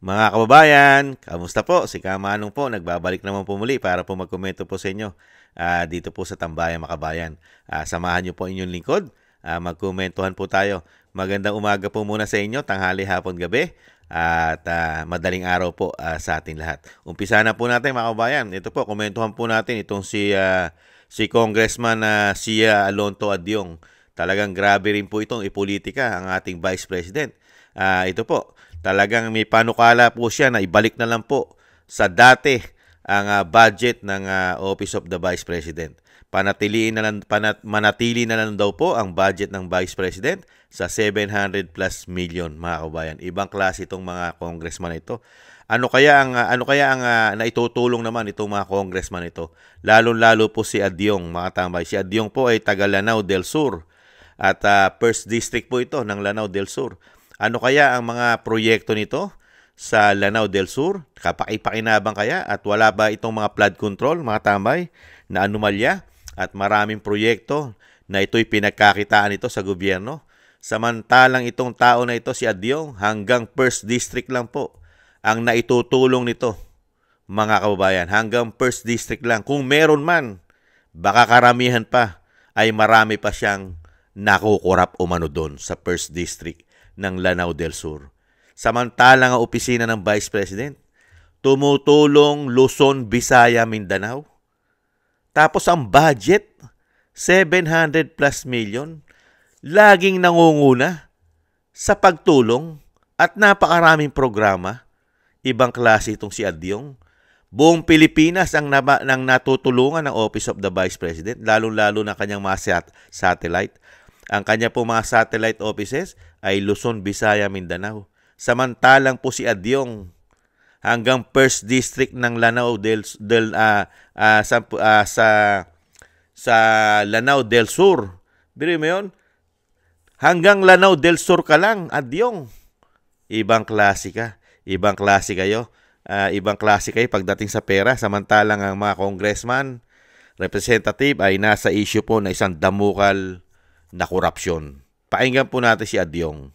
Mga kababayan, kamusta po? Si Kamanong po, nagbabalik naman po muli para po magkomento po sa inyo dito po sa Tambayan Makabayan. Samahan niyo po inyong lingkod, magkomentuhan po tayo. Magandang umaga po muna sa inyo, tanghali, hapon, gabi, at madaling araw po sa ating lahat. Umpisa na po natin mga kababayan. Ito po, komentuhan po natin itong si Congressman Sia Alonto Adyong. Talagang grabe rin po itong ipolitika ang ating Vice President. Ito po, talagang may panukala po siya na ibalik na lang po sa dati ang budget ng Office of the Vice President. Manatili na lang daw po ang budget ng Vice President sa 700 plus million, mga kabayan. Ibang klase itong mga congressman ito. Ano kaya ang naitutulong naman itong mga congressman ito? Lalo-lalo po si Adyong, mga tambay. Si Adyong po ay taga Lanao del Sur at First District po ito ng Lanao del Sur. Ano kaya ang mga proyekto nito sa Lanao del Sur? Kapakipakinabang kaya? At wala ba itong mga flood control, mga tambay, na anomalya? At maraming proyekto na ito'y pinagkakitaan ito sa gobyerno. Samantalang itong tao na ito, si Adyong, hanggang First District lang po ang naitutulong nito, mga kababayan. Hanggang First District lang. Kung meron man, baka karamihan pa, ay marami pa siyang nakukurap umano doon sa First District ng Lanao del Sur. Samantalang ang opisina ng Vice President, tumutulong Luzon, Visaya, Mindanao. Tapos ang budget, 700 plus million, laging nangunguna sa pagtulong at napakaraming programa. Ibang klase itong si Adyong. Buong Pilipinas ang natutulungan ng Office of the Vice President, lalong-lalo na kanyang mga satellite. Ang kanya po mga satellite offices ay Luzon, Visaya, Mindanao. Samantalang po si Adyong hanggang First District ng Lanao sa Lanao del Sur. Biro mo yun? Hanggang Lanao del Sur ka lang, Adyong. Ibang klase ka. Ibang klase kayo. Ibang klase kayo pagdating sa pera. Samantalang ang mga congressman, representative ay nasa issue po na isang damukal na korupsyon. Pakinggan po natin si Adyong.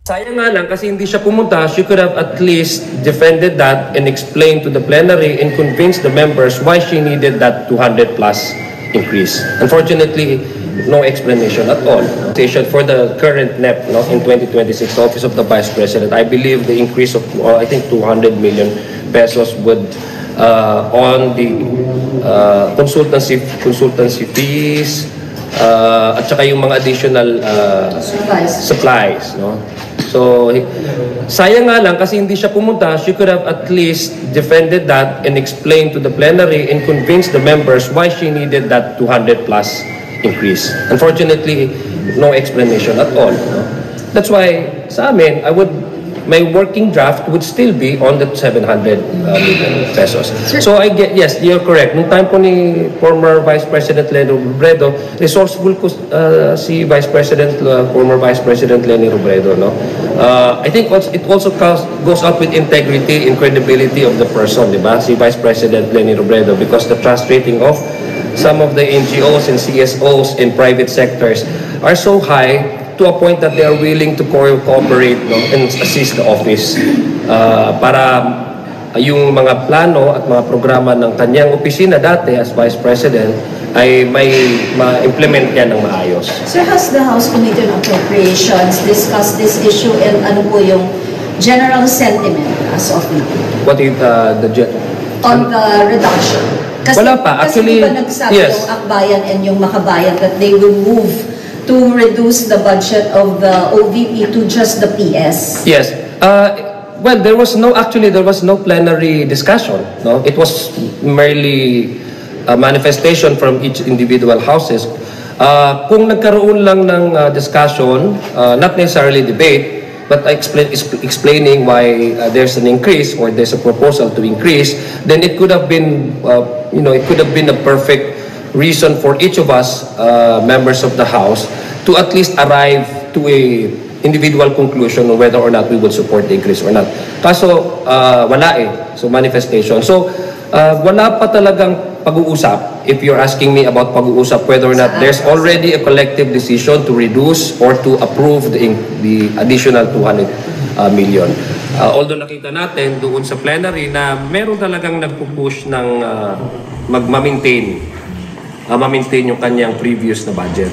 Sayang nga lang kasi hindi siya pumunta. She could have at least defended that and explained to the plenary and convinced the members why she needed that 200 plus increase. Unfortunately, no explanation at all. For the current NEP in 2026, Office of the Vice President, I believe the increase of I think 200 million pesos would on the consultancy fees, at saka yung mga additional supplies, no? So, sayang nga lang kasi hindi siya pumunta. She could have at least defended that and explained to the plenary and convinced the members why she needed that 200 plus increase. Unfortunately, no explanation at all, no? That's why sa amin, my working draft would still be on the 700 million pesos. So I get, yes, you're correct. Nung time po ni former Vice President Leni Robredo, resourceful ko si former Vice President Leni Robredo, no? I think it also goes up with integrity and credibility of the person, di ba? Si Vice President Leni Robredo, because the trust rating of some of the NGOs and CSOs in private sectors are so high to a point that they are willing to cooperate, no, and assist the office para yung mga plano at mga programa ng kanyang opisina dati as Vice President ay may ma-implement niya ng maayos. Sir, has the House Committee on Appropriations discussed this issue and ano po yung general sentiment as of now? What is on the reduction? Kasi, wala pa. Actually, kasi diba nagsabi yes, yung Akbayan and yung Makabayan that they will move to reduce the budget of the OVP to just the PS? Yes. Well, there was no plenary discussion. No, it was merely a manifestation from each individual houses. Kung nagkaroon lang ng discussion, not necessarily debate, but explaining why there's an increase or there's a proposal to increase, then it could have been, it could have been a perfect reason for each of us, members of the House, to at least arrive to a individual conclusion on whether or not we would support the increase or not. Kaso, wala eh. So, manifestation. So, wala pa talagang pag-uusap. If you're asking me about pag-uusap, whether or not there's already a collective decision to reduce or to approve the additional 200 million. Although nakita natin doon sa plenary na meron talagang nagpo-push ng ma-maintain yung kanyang previous na budget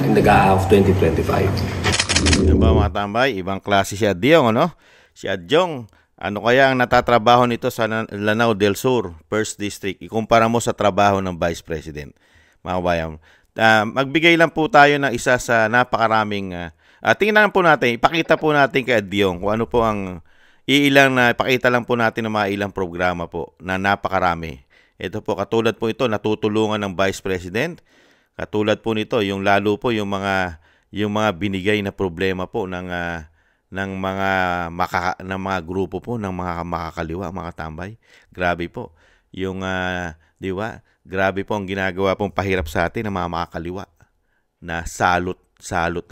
in the GAA of 2025. Yan ba mga tambay? Ibang klase si Adyong, ano? Si Adyong, ano kaya ang natatrabaho nito sa Lanao del Sur, 1st District? Ikumpara mo sa trabaho ng Vice President. Mga kabayan, magbigay lang po tayo ng isa sa napakaraming tingnan po natin, ipakita po natin kay Adyong kung ano po ang ipakita lang po natin ng mga ilang programa po na napakarami. Ito po, katulad po ito, natutulungan ng Vice President. Katulad po nito, yung lalo po yung mga binigay na problema po ng mga grupo po ng mga makakaliwa, mga tambay. Grabe po. Yung di ba? Grabe po ang ginagawa pong pahirap sa atin ng mga makakaliwa na salot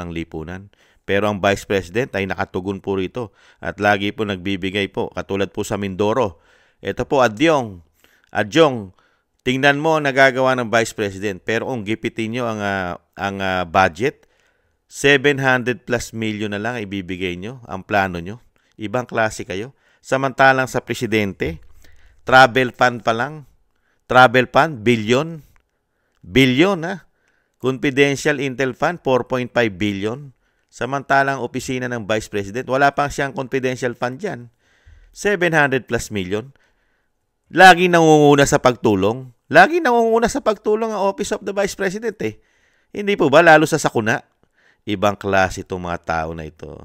ng lipunan. Pero ang Vice President ay nakatugon po rito at lagi po nagbibigay po. Katulad po sa Mindoro. Ito po, Adyong, tingnan mo ang nagagawa ng Vice President. Pero kung gipitin nyo ang budget, 700 plus million na lang ibibigay nyo, ang plano nyo. Ibang klase kayo. Samantalang sa Presidente, travel fund pa lang. Travel fund, billion ha. Confidential Intel Fund, 4.5 billion. Samantalang opisina ng Vice President, wala pang siyang confidential fund dyan. 700 plus million. Lagi nangunguna sa pagtulong. Ang Office of the Vice President eh. Hindi po ba? Lalo sa sakuna. Ibang klase itong mga tao na ito.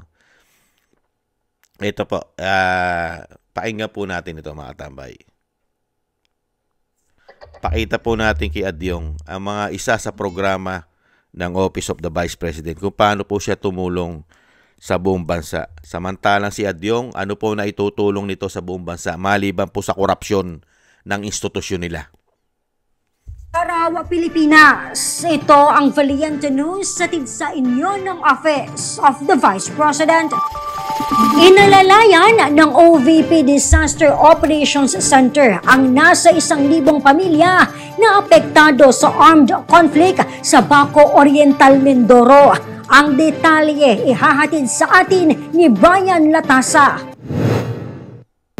Ito po. Pakinggan po natin ito mga tambay. Pakita po natin kay Adyong ang mga isa sa programa ng Office of the Vice President kung paano po siya tumulong sa buong bansa. Samantalang si Adyong, ano po na itutulong nito sa buong bansa maliban po sa korupsyon ng institusyon nila. Araw Pilipinas, ito ang Valiente News hatid sa inyo ng Office of the Vice President. Inalalayan ng OVP Disaster Operations Center ang nasa 1,000 pamilya na apektado sa armed conflict sa Baco Oriental, Mindoro. Ang detalye ihahatid sa atin ni Brian Latasa.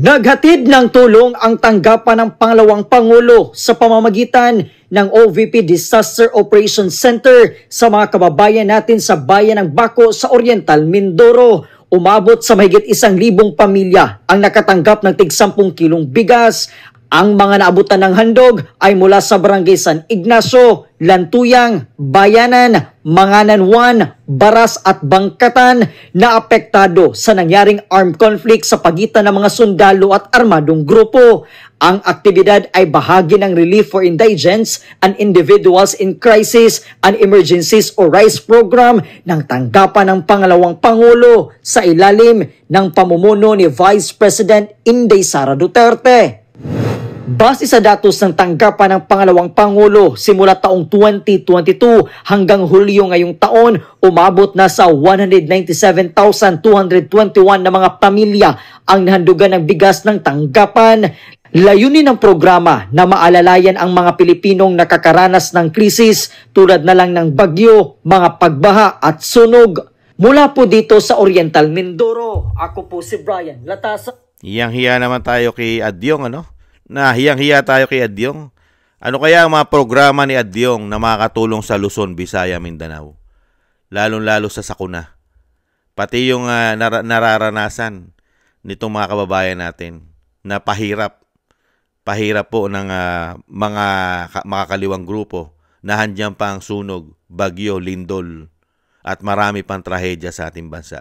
Naghatid ng tulong ang tanggapan ng pangalawang Pangulo sa pamamagitan ng OVP Disaster Operations Center sa mga kababayan natin sa bayan ng Baco sa Oriental, Mindoro. Umabot sa mahigit 1,000 pamilya ang nakatanggap ng tig 10 kilong bigas. Ang mga naabutan ng handog ay mula sa Barangay San Ignacio, Lantuyang, Bayanan, Manganan 1, Baras at Bangkatan na apektado sa nangyaring armed conflict sa pagitan ng mga sundalo at armadong grupo. Ang aktibidad ay bahagi ng Relief for Indigents and Individuals in Crisis and Emergencies o RICE program ng tanggapan ng pangalawang Pangulo sa ilalim ng pamumuno ni Vice President Inday Sara Duterte. Base sa datos ng tanggapan ng pangalawang Pangulo, simula taong 2022 hanggang Hulyo ngayong taon, umabot na sa 197,221 na mga pamilya ang nahandugan ng bigas ng tanggapan. Layunin ng programa na maalalayan ang mga Pilipinong nakakaranas ng krisis tulad na lang ng bagyo, mga pagbaha at sunog. Mula po dito sa Oriental Mindoro, ako po si Brian Latasa. Hiyang-hiya naman tayo kay Adyong, ano? Hiyang-hiya tayo kay Adyong. Ano kaya ang mga programa ni Adyong na makakatulong sa Luzon, Visaya, Mindanao? Lalong-lalo sa sakuna. Pati yung nararanasan nitong mga kababayan natin na pahirap po ng mga makakaliwang grupo na handyan pa ang sunog, bagyo, lindol at marami pang trahedya sa ating bansa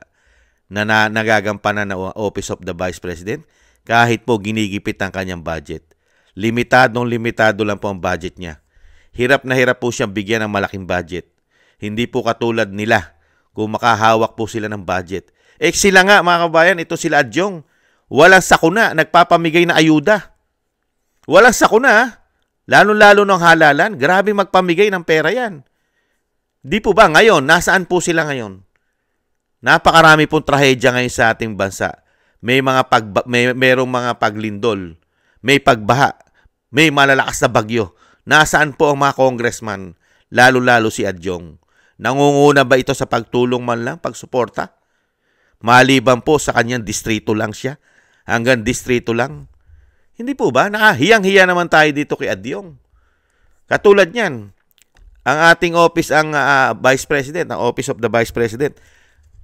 na nagagampanan ng Office of the Vice President kahit po ginigipit ang kanyang budget. Limitado lang po ang budget niya. Hirap na hirap po siyang bigyan ng malaking budget. Hindi po katulad nila kung makahawak po sila ng budget. Sila nga mga kabayan, ito sila Adyong, walang sakuna, nagpapamigay na ayuda. Walang sakuna, lalo-lalo ng halalan. Grabe magpamigay ng pera yan. Di po ba ngayon, nasaan po sila ngayon? Napakarami pong trahedya ngayon sa ating bansa. Mayroong mga paglindol, may pagbaha, may malalakas na bagyo. Nasaan po ang mga congressman, lalo-lalo si Adyong? Nangunguna ba ito sa pagtulong man lang, pagsuporta? Maliban po sa kanyang distrito lang siya. Hanggang distrito lang. Hindi po ba? Nakahiyang-hiya naman tayo dito kay Adyong. Katulad niyan, ang ating office, ang Vice President, ang Office of the Vice President,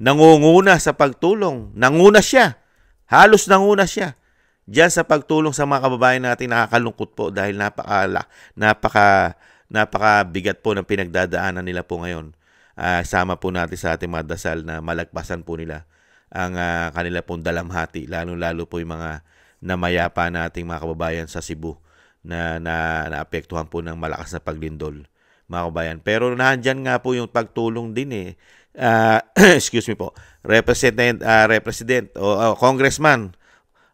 nangunguna sa pagtulong. Nanguna siya. Halos nanguna siya. Diyan sa pagtulong sa mga kababayan natin, nakakalungkot po dahil napakabigat po ng pinagdadaanan nila po ngayon. Sama po natin sa ating mga dasal na malagpasan po nila ang kanila pong dalamhati, lalo-lalo po yung mga namayapa nating mga kababayan sa Cebu na naapektuhan po ng malakas na paglindol, mga kababayan. Pero nandyan nga po yung pagtulong din excuse me po, Representative o Congressman,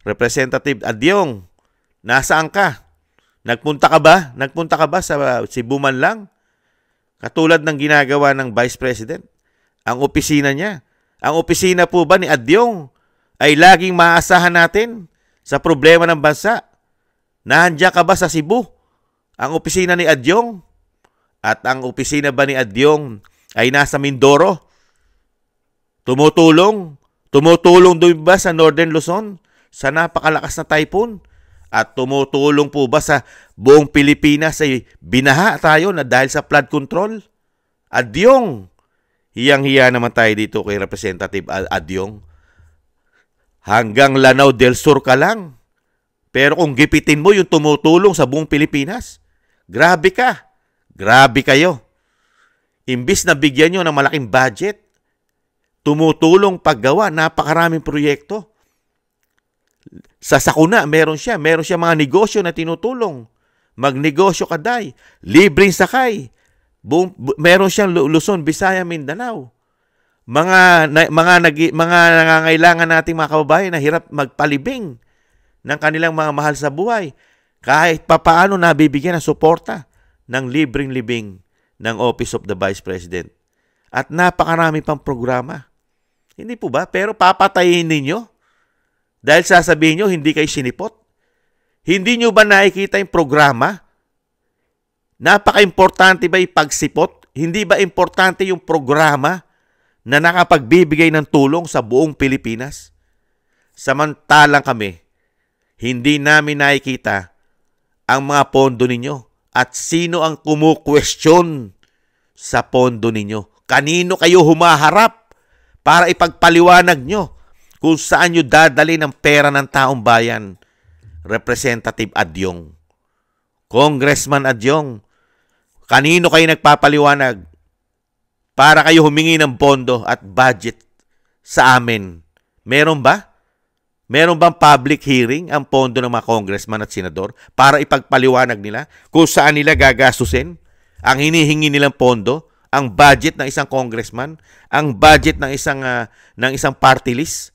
Representative Adyong, nasaan ka? Nagpunta ka ba? Nagpunta ka ba sa Cebu man lang? Katulad ng ginagawa ng Vice President, ang opisina niya. Ang opisina po ba ni Adyong ay laging maaasahan natin sa problema ng bansa? Nandiyan ka ba sa Cebu? Ang opisina ni Adyong? At ang opisina ba ni Adyong ay nasa Mindoro? Tumutulong? Tumutulong doon ba sa Northern Luzon? Sa napakalakas na typhoon? At tumutulong po ba sa buong Pilipinas ay binaha tayo na dahil sa flood control? Adyong, hiyang-hiya naman tayo dito kay Representative Adyong. Hanggang Lanao del Sur ka lang. Pero kung gipitin mo yung tumutulong sa buong Pilipinas, grabe ka. Grabe kayo. Imbis na bigyan nyo ng malaking budget, tumutulong paggawa, napakaraming proyekto. Sa Sakuna, meron siya mga negosyo na tinutulong. Magnegosyo ka day, libreng sakay. Meron siyang Luzon, Visaya, Mindanao. Mga nangangailangan nating mga kababayan na hirap magpalibing ng kanilang mga mahal sa buhay. Kahit papaano nabibigyan ng suporta ng libreng libing ng Office of the Vice President. At napakarami pang programa. Hindi po ba? Pero papatayin ninyo. Dahil sasabihin nyo, hindi kayo sinipot. Hindi nyo ba nakikita yung programa? Napaka-importante ba yung pagsipot? Hindi ba importante yung programa na nakapagbibigay ng tulong sa buong Pilipinas? Samantalang kami, hindi namin nakikita ang mga pondo ninyo at sino ang kumukwestiyon sa pondo ninyo. Kanino kayo humaharap para ipagpaliwanag nyo kung saan nyo dadali ng pera ng taong bayan? Representative Adyong, Congressman Adyong, kanino kayo nagpapaliwanag para kayo humingi ng pondo at budget sa amin? Meron ba? Meron bang public hearing ang pondo ng mga congressman at senador para ipagpaliwanag nila kung saan nila gagastusin ang hinihingi nilang pondo, ang budget ng isang congressman, ang budget ng isang party list?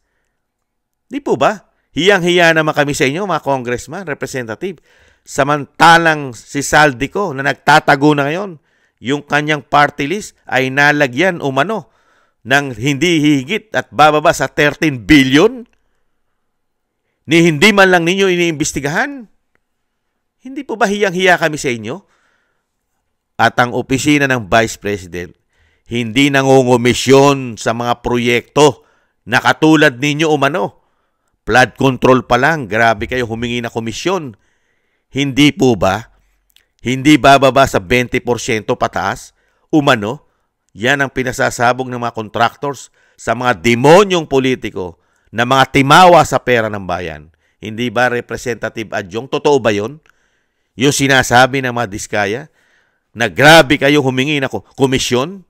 Di po ba? Hiyang-hiya naman kami sa inyo, mga congressman, representative. Samantalang si Saldico na nagtatago na ngayon, yung kanyang party list ay nalagyan umano ng hindi higit at bababa sa 13 billion. Ni hindi man lang ninyo iniimbestigahan. Hindi po ba hiyang-hiya kami sa inyo? At ang opisina ng Vice President, hindi nangungumisyon sa mga proyekto na katulad ninyo umano. Flood control pa lang, grabe kayo humingi na komisyon. Hindi po ba? Hindi bababa sa 20% pataas? Umano? Yan ang pinasasabog ng mga contractors sa mga demonyong politiko na mga timawa sa pera ng bayan. Hindi ba, Representative Adyong? Totoo ba yun? Yung sinasabi ng mga diskaya na grabe kayo humingi na komisyon?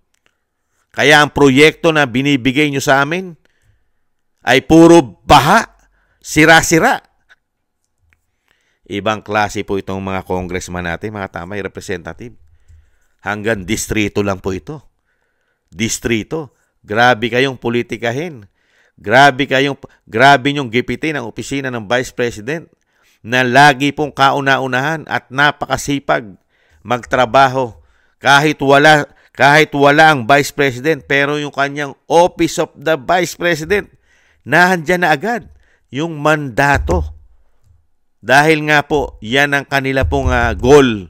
Kaya ang proyekto na binibigay nyo sa amin ay puro baha. Sira-sira. Ibang klase po itong mga congressman natin, mga tamay representative. Hanggang distrito lang po ito. Distrito. Grabe kayong politikahin. Grabe nyong gipitin ang opisina ng Vice President na lagi pong kauna-unahan at napakasipag magtrabaho kahit wala ang Vice President, pero yung kanyang Office of the Vice President nahandyan na agad yung mandato. Dahil nga po, yan ang kanila pong goal.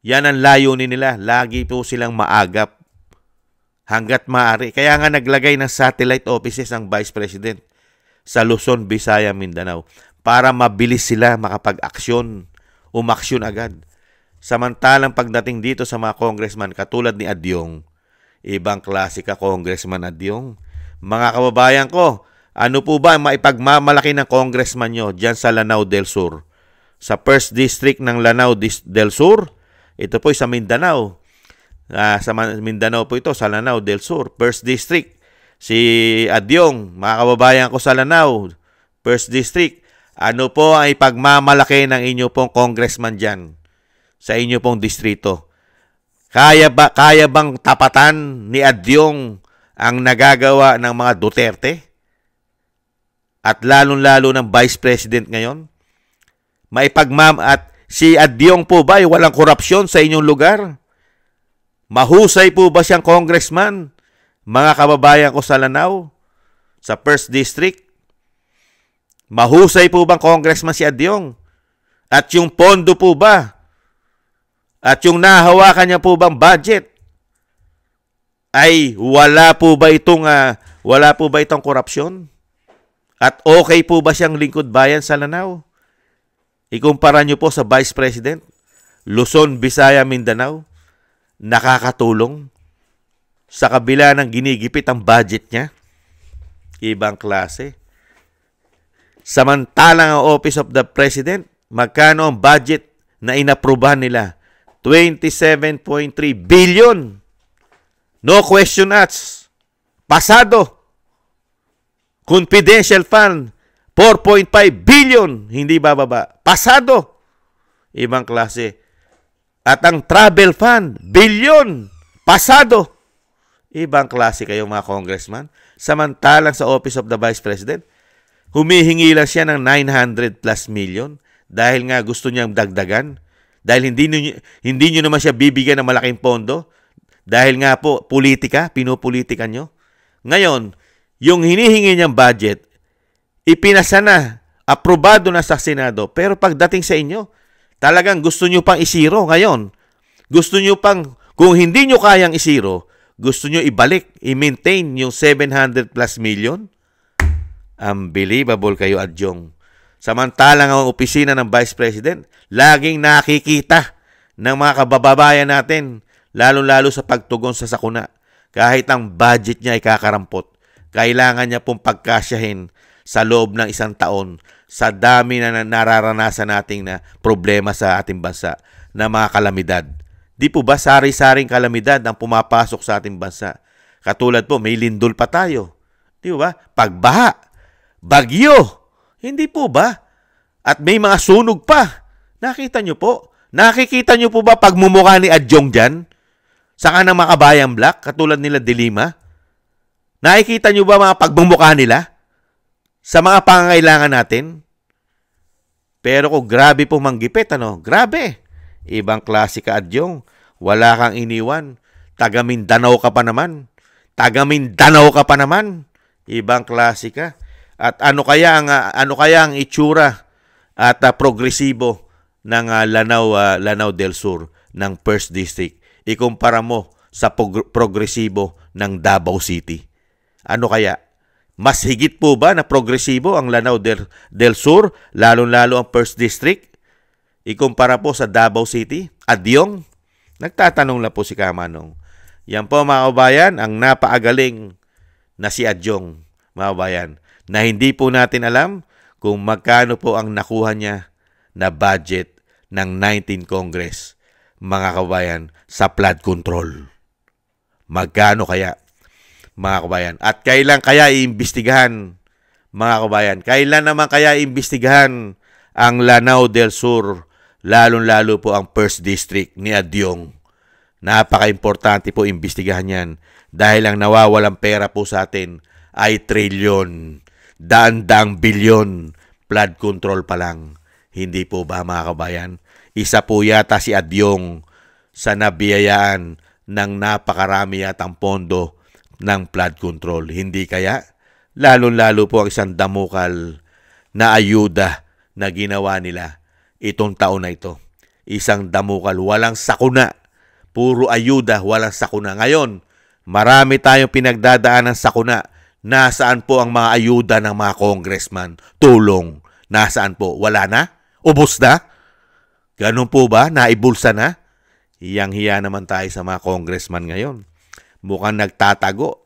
Yan ang layunin nila. Lagi po silang maagap. hanggat maaari. Kaya nga naglagay ng satellite offices ang Vice President sa Luzon, Visayas, Mindanao para mabilis sila makapag-aksyon, umaksyon agad. Samantalang pagdating dito sa mga congressman katulad ni Adyong, ibang klase ka congressman Adyong. Mga kababayan ko, ano po ba ang maipagmamalaki ng congressman nyo dyan sa Lanao del Sur? Sa 1st District ng Lanao del Sur, ito po sa Mindanao. Sa Mindanao po ito, sa Lanao del Sur, 1st District. Si Adyong, mga kababayan ko sa Lanao, 1st District, ano po ang ipagmamalaki ng inyo pong congressman dyan sa inyo pong distrito? Kaya bang tapatan ni Adyong ang nagagawa ng mga Duterte? At lalong-lalo ng Vice President ngayon? At si Adyong po ba ay walang korupsyon sa inyong lugar? Mahusay po ba siyang congressman? Mga kababayan ko sa Lanao, sa 1st District, mahusay po bang congressman si Adyong? At yung pondo po ba? At yung nahawakan niya po bang budget? Ay wala po ba itong korupsyon? At okay po ba siyang lingkod bayan sa Lanao? Ikumpara niyo po sa Vice President, Luzon, Visayas, Mindanao, nakakatulong sa kabila ng ginigipit ang budget niya. Ibang klase. Samantalang ang Office of the President, magkano ang budget na inaprubahan nila? 27.3 billion. No question asked. Pasado. Confidential fund, 4.5 billion. Hindi bababa. Pasado. Ibang klase. At ang travel fund, billion. Pasado. Ibang klase kayo mga congressman. Samantalang sa Office of the Vice President, humihingi lang siya ng 900 plus million dahil nga gusto niyang dagdagan. Dahil hindi nyo naman siya bibigyan ng malaking pondo. Dahil nga po, pinupolitika nyo. Ngayon, yung hinihingi niyang budget, ipinasa na, aprobado na sa Senado. Pero pagdating sa inyo, talagang gusto nyo pang isiro ngayon. Gusto nyo pang, kung hindi nyo kayang isiro, gusto nyo ibalik, i-maintain yung 700 plus million? Unbelievable kayo, Adyong. Samantalang ang opisina ng Vice President, laging nakikita ng mga kababayan natin, lalo-lalo sa pagtugon sa sakuna. Kahit ang budget niya ay kakarampot, kailangan niya pong pagkasyahin sa loob ng isang taon sa dami na nararanasan nating na problema sa ating bansa na mga kalamidad. Di po ba sari-saring kalamidad ang pumapasok sa ating bansa? Katulad po, may lindol pa tayo. Di ba? Pagbaha, bagyo. Hindi po ba? At may mga sunog pa. Nakita nyo po? Nakikita nyo po ba pagmumukha ni Adyong dyan? Sa kanang makabayang black, katulad nila Dilima? Nakikita nyo ba mga pagmumukha nila? Sa mga pangangailangan natin? Pero kung grabe po manggipit, grabe. Ibang klase ka, Adyong. Wala kang iniwan. Taga Mindanao ka pa naman. Ibang klase ka. At ano kaya ang itsura at progresibo ng Lanao del Sur ng 1st District? Ikumpara mo sa progresibo ng Davao City. Ano kaya? Mas higit po ba na progresibo ang Lanao del Sur, lalo-lalo ang 1st District? Ikumpara po sa Davao City? Adyong? Nagtatanong lang po si Kamanong. Yan po mga kabayan, ang napaagaling na si Adyong, mga kabayan, na hindi po natin alam kung magkano po ang nakuha niya na budget ng 19 Congress, mga kabayan, sa flood control. Magkano kaya, mga kabayan? At kailan kaya iimbestigahan, mga kabayan? Kailan naman kaya iimbestigahan ang Lanao del Sur, lalong-lalo po ang 1st District ni Adyong? Napaka-importante po imbestigahan yan dahil ang nawawalang pera po sa atin ay trilyon, daan-daang bilyon, flood control pa lang. Hindi po ba mga kabayan? Isa po yata si Adyong sa nabiyayaan ng napakarami yatang pondo ng flood control. Hindi kaya? Lalo-lalo po ang isang damukal na ayuda na ginawa nila itong taon na ito. Isang damukal, walang sakuna. Puro ayuda, walang sakuna. Ngayon, Marami tayong pinagdadaanan sa kuna. Nasaan po ang mga ayuda ng mga congressman? Tulong. Nasaan po? Wala na? Ubos na? Ganun po ba? Naibulsa na? Hiyang-hiya naman tayo sa mga congressman ngayon. Mukhang nagtatago.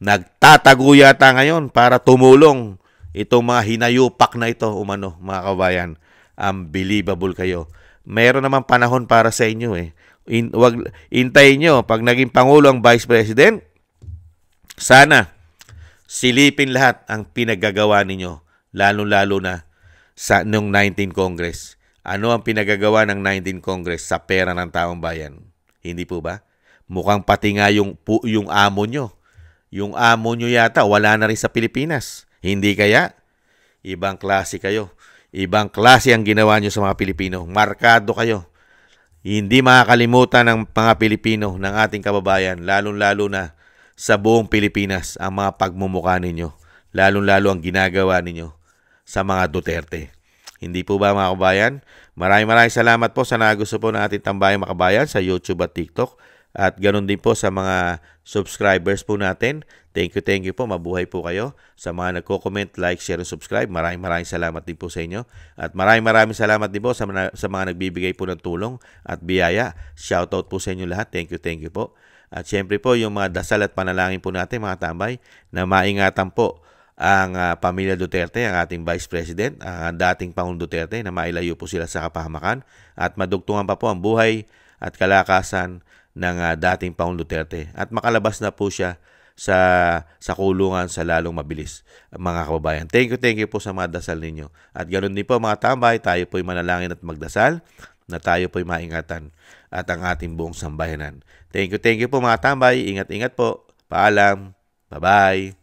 Nagtatago yata ngayon para tumulong itong mga hinayupak na ito, umano, mga kabayan. Unbelievable kayo. Meron naman panahon para sa inyo eh. Intayin nyo, pag naging Pangulo ang Vice President, sana silipin lahat ang pinaggagawa ninyo, lalo-lalo na sa noong 19 Congress. Ano ang pinagagawa ng 19 Congress sa pera ng taong bayan? Hindi po ba? Mukhang pati nga yung amo nyo. Yung amo nyo yata, wala na rin sa Pilipinas. Hindi kaya? Ibang klase kayo. Ibang klase ang ginawa nyo sa mga Pilipino. Markado kayo. Hindi makakalimutan ng mga Pilipino, ng ating kababayan, lalong-lalo na sa buong Pilipinas, ang mga pagmumukha ninyo. Lalong-lalo ang ginagawa ninyo sa mga Duterte. Hindi po ba mga kabayan? Maraming salamat po sa nagusto po ng ating Tambayang Makabayan sa YouTube at TikTok. At ganoon din po sa mga subscribers po natin. Thank you po. Mabuhay po kayo. Sa mga nagko-comment, like, share, and subscribe. Maraming salamat din po sa inyo. At maraming salamat din po sa mga nagbibigay po ng tulong at biyaya. Shoutout po sa inyo lahat. Thank you po. At syempre po, yung mga dasal at panalangin po natin, mga tambay, na maingatan po ang pamilya Duterte, ang ating Vice President, ang dating Pangulong Duterte, na mailayo po sila sa kapahamakan at madugtungan pa po ang buhay at kalakasan ng dating Pangulong Duterte at makalabas na po siya sa kulungan sa lalong mabilis, mga kababayan. Thank you po sa mga dasal ninyo. At ganoon din po mga tambay, tayo po'y manalangin at magdasal na tayo po'y maingatan at ang ating buong sambayanan. Thank you po mga tambay. Ingat po. Paalam. Bye-bye.